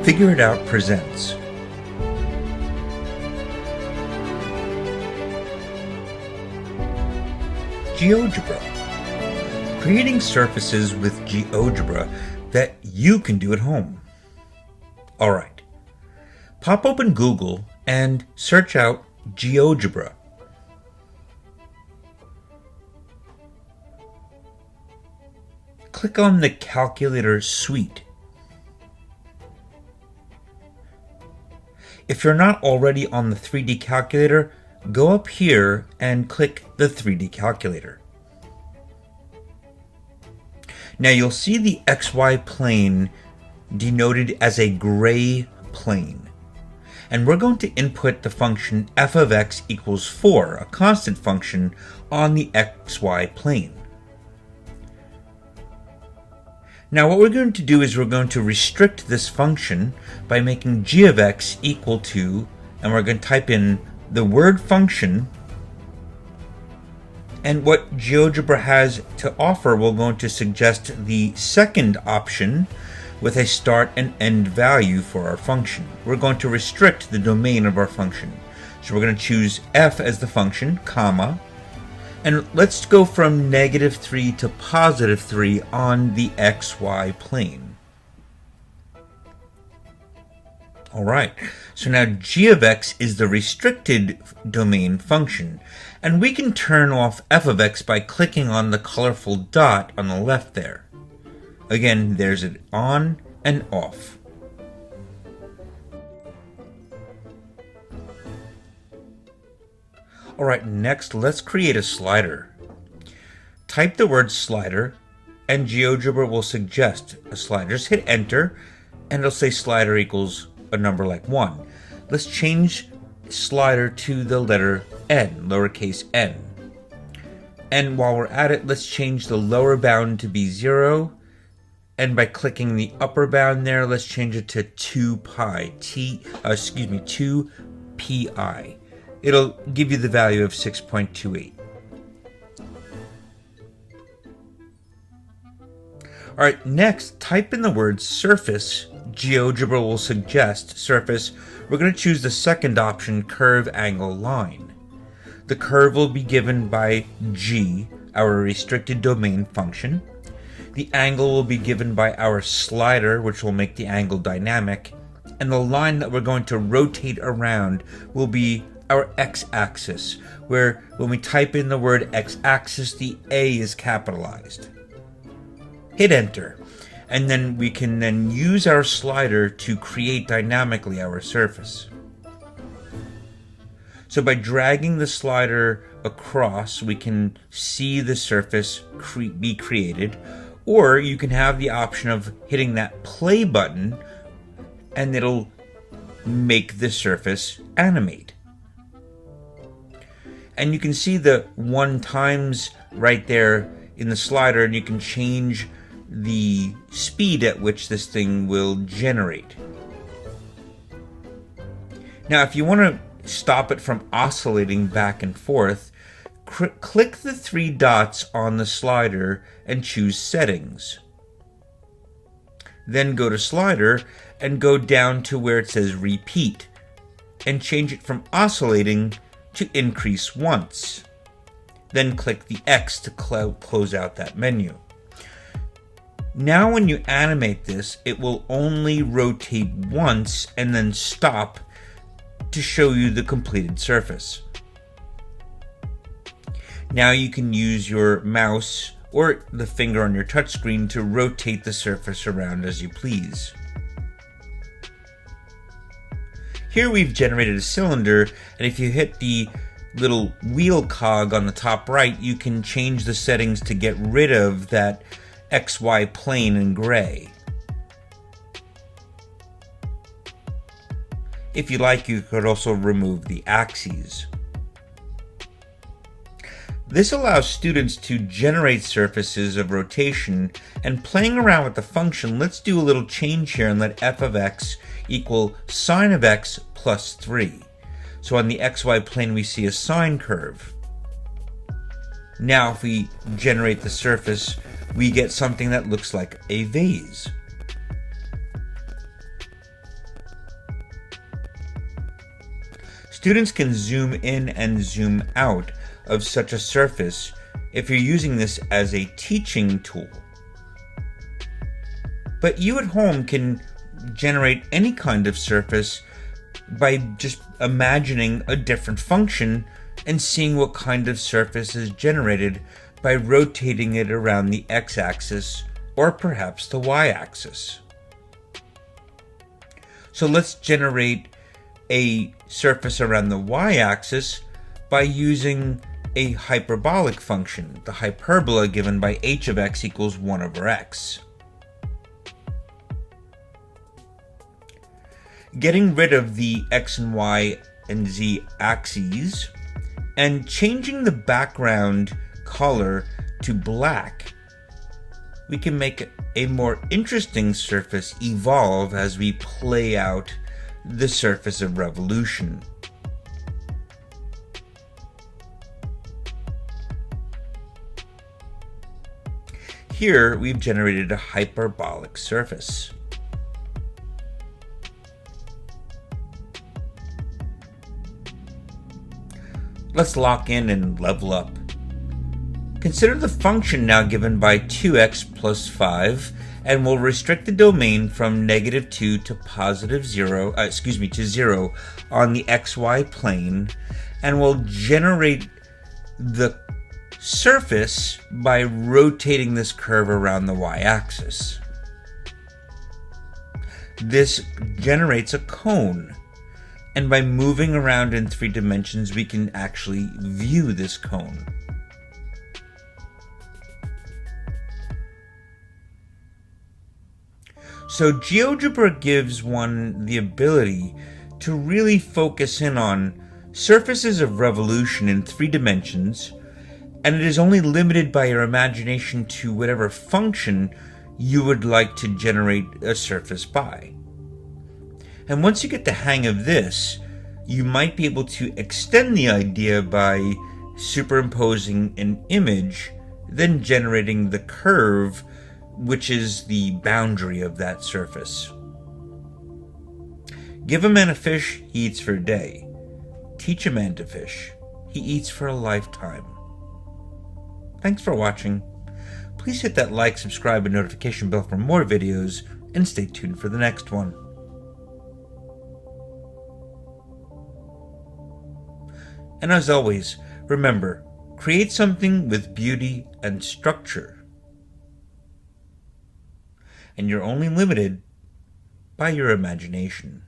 Figure It Out presents Geogebra. Creating surfaces with Geogebra that you can do at home. Alright, pop open Google and search out Geogebra. Click on the Calculator suite. If you're not already on the 3D calculator, go up here and click the 3D calculator. Now you'll see the XY plane denoted as a gray plane. And we're going to input the function f of x equals 4, a constant function, on the XY plane. Now what we're going to do is we're going to restrict this function by making g of x equal to, and we're going to type in the word function, and what GeoGebra has to offer, we're going to suggest the second option with a start and end value for our function. We're going to restrict the domain of our function. So we're going to choose f as the function, comma, and let's go from -3 to +3 on the xy plane. Alright, so now g of x is the restricted domain function, and we can turn off f of x by clicking on the colorful dot on the left there. Again, there's it on and off. Alright, next let's create a slider. Type the word slider and GeoGebra will suggest a slider. Just hit enter and it'll say slider equals a number like 1. Let's change slider to the letter n, lowercase n. And while we're at it, let's change the lower bound to be 0. And by clicking the upper bound there, let's change it to 2pi, 2pi. It'll give you the value of 6.28. Alright, next, type in the word surface. GeoGebra will suggest surface. We're going to choose the second option, curve, angle, line. The curve will be given by g, our restricted domain function. The angle will be given by our slider, which will make the angle dynamic. And the line that we're going to rotate around will be our x-axis, where when we type in the word x-axis, the A is capitalized. Hit enter, and then we can then use our slider to create dynamically our surface. So by dragging the slider across, we can see the surface be created, or you can have the option of hitting that play button and it'll make the surface animate. And you can see the 1 times right there in the slider, and you can change the speed at which this thing will generate. Now, if you want to stop it from oscillating back and forth, click the 3 dots on the slider and choose Settings. Then go to Slider and go down to where it says Repeat and change it from oscillating to increase once. Then click the X to close out that menu. Now when you animate this, it will only rotate once and then stop to show you the completed surface. Now you can use your mouse or the finger on your touchscreen to rotate the surface around as you please. Here we've generated a cylinder, and if you hit the little wheel cog on the top right, you can change the settings to get rid of that XY plane in gray. If you like, you could also remove the axes. This allows students to generate surfaces of rotation, and playing around with the function, let's do a little change here and let f of x equal sine of x plus 3. So on the xy plane we see a sine curve. Now if we generate the surface, we get something that looks like a vase. Students can zoom in and zoom out of such a surface if you're using this as a teaching tool. But you at home can generate any kind of surface by just imagining a different function and seeing what kind of surface is generated by rotating it around the x-axis or perhaps the y-axis. So let's generate a surface around the y-axis by using a hyperbolic function, the hyperbola given by h of x equals 1 over x. Getting rid of the x and y and z axes and changing the background color to black, we can make a more interesting surface evolve as we play out the surface of revolution. Here we've generated a hyperbolic surface. Let's lock in and level up. Consider the function now given by 2x plus 5, and we'll restrict the domain from -2 to to 0 on the xy plane, and we'll generate the surface by rotating this curve around the y-axis. This generates a cone, and by moving around in 3 dimensions we can actually view this cone. So GeoGebra gives one the ability to really focus in on surfaces of revolution in 3 dimensions, and it is only limited by your imagination to whatever function you would like to generate a surface by. And once you get the hang of this, you might be able to extend the idea by superimposing an image, then generating the curve, which is the boundary of that surface. Give a man a fish, he eats for a day. Teach a man to fish, he eats for a lifetime. Thanks for watching. Please hit that like, subscribe, and notification bell for more videos, and stay tuned for the next one. And as always, remember, create something with beauty and structure. And you're only limited by your imagination.